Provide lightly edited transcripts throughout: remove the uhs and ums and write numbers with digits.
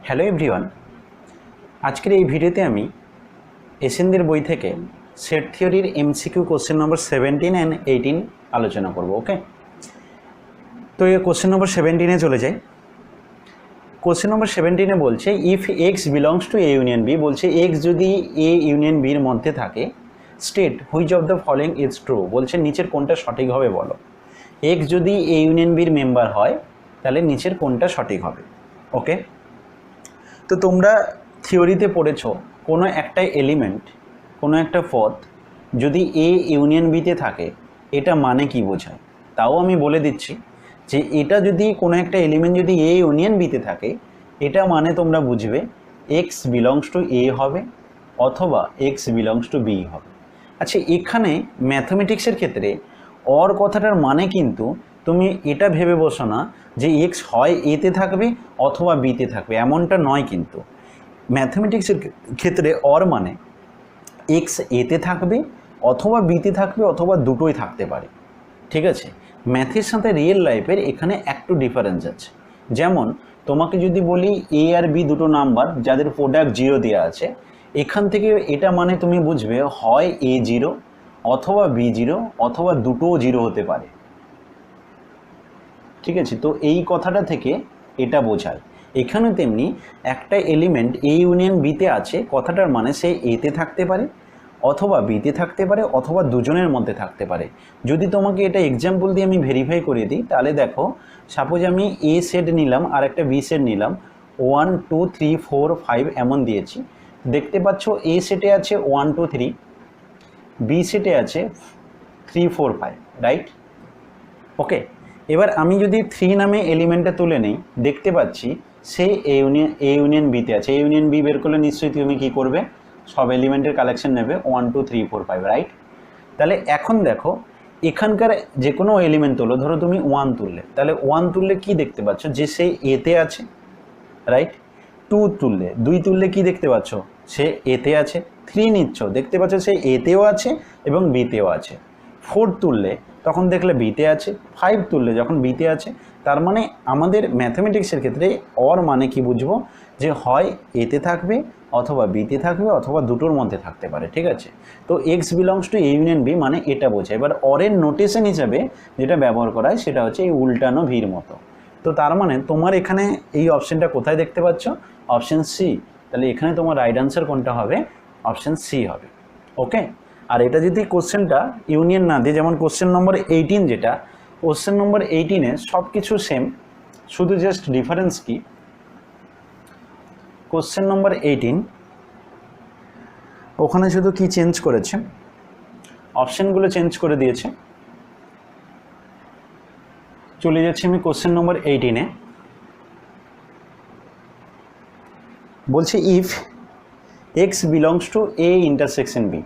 Hello everyone, আজকের এই ভিডিওতে আমি এসএনদের বই থেকে সেট থিওরির এমসিকিউ কোশ্চেন নম্বর 17 অ্যান্ড 18 আলোচনা করব। ওকে, তো এই কোশ্চেন নম্বর 17-এ চলে যাই। কোশ্চেন নম্বর 17-এ বলছে if X belongs to A union B, বলছে এক্স যদি এ ইউনিয়ন বির মধ্যে থাকে, state which of the following is true, বলছে নিচের কোনটা সঠিক হবে বলো। এক্স যদি এ ইউনিয়ন বির মেম্বার হয় তাহলে নিচের কোনটা সঠিক হবে। ওকে, তো তোমরা থিওরিতে পড়েছো কোনো একটা এলিমেন্ট, কোনো একটা পদ যদি এ ইউনিয়ন বিতে থাকে এটা মানে কি বোঝায়। তাও আমি বলে দিচ্ছি যে এটা যদি কোনো একটা এলিমেন্ট যদি এ ইউনিয়ন বিতে থাকে এটা মানে তোমরা বুঝবে এক্স বিলংস টু এ হবে অথবা এক্স বিলংস টু বি হবে। আচ্ছা, এখানে ম্যাথমেটিক্সের ক্ষেত্রে অর কথাটার মানে কিন্তু তুমি এটা ভেবে বসো না যে এক্স হয় এতে থাকবে অথবা বিতে থাকবে, এমনটা নয়। কিন্তু ম্যাথমেটিক্সের ক্ষেত্রে অর মানে এক্স এতে থাকবে অথবা বিতে থাকবে অথবা দুটোই থাকতে পারে। ঠিক আছে, ম্যাথের সাথে রিয়েল লাইফের এখানে একটু ডিফারেন্স আছে। যেমন তোমাকে যদি বলি এ আর বি দুটো নাম্বার যাদের প্রোডাক্ট 0 দেওয়া আছে, এখান থেকে এটা মানে তুমি বুঝবে হয় এ 0 অথবা বি 0 অথবা দুটোও 0 হতে পারে। ঠিক আছে, তো এই কথাটা থেকে এটা বোঝায়। এখানে তেমনি একটা এলিমেন্ট এ ইউনিয়ন বিতে আছে, কথাটার মানে সে এতে থাকতে পারে অথবা বিতে থাকতে পারে অথবা দুজনের মধ্যে থাকতে পারে। যদি তোমাকে এটা এক্সাম্পল দিয়ে আমি ভেরিফাই করিয়ে দিই তাহলে দেখো, সাপোজ আমি এ সেট নিলাম আর একটা বি সেট নিলাম, 1 2 3 4 5 এমন দিয়েছি। দেখতে পাচ্ছ এ সেটে আছে 1 2 3, বি সেটে আছে 3 4 5, রাইট? ওকে, এবার আমি যদি 3 নামে এলিমেন্টটা তুলে নেই, দেখতে পাচ্ছি সে এ ইউনিয়ন বিতে আছে। এ ইউনিয়ন বি বের করলে নিশ্চয়ই তুমি কী করবে, সব এলিমেন্টের কালেকশন নেবে 1 2 3 4 5, রাইট? তাহলে এখন দেখো এখানকার যে কোনো এলিমেন্ট তোলো, ধরো তুমি 1 তুললে, তাহলে 1 তুললে কি দেখতে পাচ্ছ যে সে এতে আছে, রাইট? 2 তুললে, 2 তুললে কি দেখতে পাচ্ছ সে এতে আছে। 3 নিচ্ছ, দেখতে পাচ্ছ সে এতেও আছে এবং বিতেও আছে। 4 তুললে তখন দেখলে বিতে আছে। 5 তুললে যখন বিতে আছে। তার মানে আমাদের ম্যাথমেটিক্সের ক্ষেত্রে অর মানে কি বুঝবো, যে হয় এতে থাকবে অথবা বিতে থাকবে অথবা দুটোর মধ্যে থাকতে পারে। ঠিক আছে, তো X belongs to A union B মানে এটা বোঝায়। এবার অরের নোটেশন হিসাবে যেটা ব্যবহার করা হয় সেটা হচ্ছে এই উল্টানো ভির মতো। তো তার মানে তোমার এখানে এই অপশানটা কোথায় দেখতে পাচ্ছ, অপশান সি। তাহলে এখানে তোমার রাইট আনসার কোনটা হবে, অপশান সি হবে। ওকে, আর এটা যদি কোশ্চেনটা ইউনিয়ন না দিয়ে, যেমন কোশ্চেন নম্বর 18 যেটা, কোশ্চেন নম্বর 18-এ সব কিছু সেম, শুধু জাস্ট ডিফারেন্স কি, কোশ্চেন নম্বর 18 ওখানে শুধু কি চেঞ্জ করেছে, অপশানগুলো চেঞ্জ করে দিয়েছে। চলে যাচ্ছি আমি কোশ্চেন নম্বর 18-এ। বলছে if X belongs to A intersection B,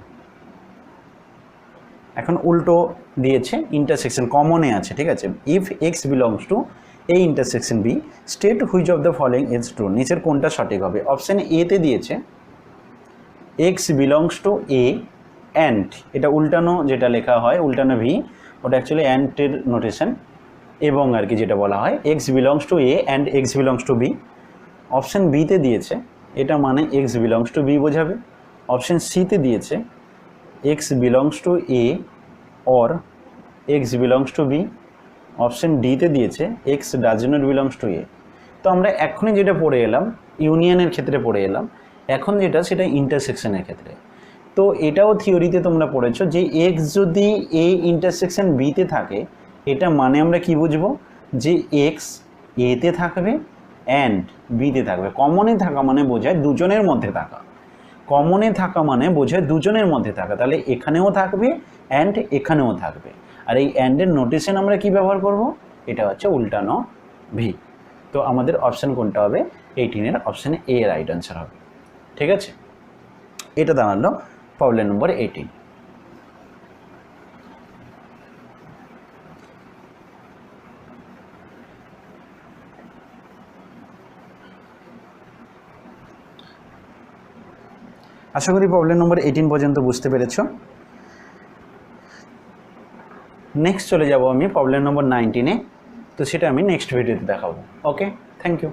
এখন উল্টো দিয়েছে, ইন্টারসেকশন কমনে আছে। ঠিক আছে, if X belongs to A intersection B, state which of the following is true, নিচের কোনটা সঠিক হবে। অপশান এতে দিয়েছে X belongs to A and, এটা উল্টানো যেটা লেখা হয় উল্টানো ভি, ওটা অ্যাকচুয়ালি অ্যান্ডের নোটেশন, এবং আর কি যেটা বলা হয় X belongs to A and X belongs to B. Option বিতে দিয়েছে এটা মানে এক্স বিলংস টু বি বোঝাবে। অপশান সিতে দিয়েছে X belongs to A or X belongs to B. Option ডিতে দিয়েছে X does not belongs to A. তো আমরা এখনই যেটা পড়ে এলাম ইউনিয়নের ক্ষেত্রে পড়ে এলাম, এখন যেটা সেটা ইন্টারসেকশনের ক্ষেত্রে। তো এটাও থিওরিতে তোমরা পড়েছো যে এক্স যদি এ ইন্টারসেকশন বিতে থাকে এটা মানে আমরা কি বুঝবো, যে এক্স এতে থাকবে অ্যান্ড বিতে থাকবে। কমনে থাকা মানে বোঝায় দুজনের মধ্যে থাকা, কমনে থাকা মানে বোঝায় দুজনের মধ্যে থাকা। তাহলে এখানেও থাকবে অ্যান্ড এখানেও থাকবে। আর এই অ্যান্ডের নোটেশন আমরা কি ব্যবহার করব, এটা হচ্ছে উল্টানো ভি। তো আমাদের অপশান কোনটা হবে, 18-এর অপশান এ রাইট আনসার হবে। ঠিক আছে, এটা দাঁড়ালো প্রবলেম নম্বর 18। আশা করি প্রবলেম নম্বর 18 পর্যন্ত বুঝতে পেরেছ। নেক্সট চলে যাব আমি প্রবলেম নম্বর 19-এ, তো সেটা আমি নেক্সট ভিডিওতে দেখাবো। ওকে, থ্যাংক ইউ।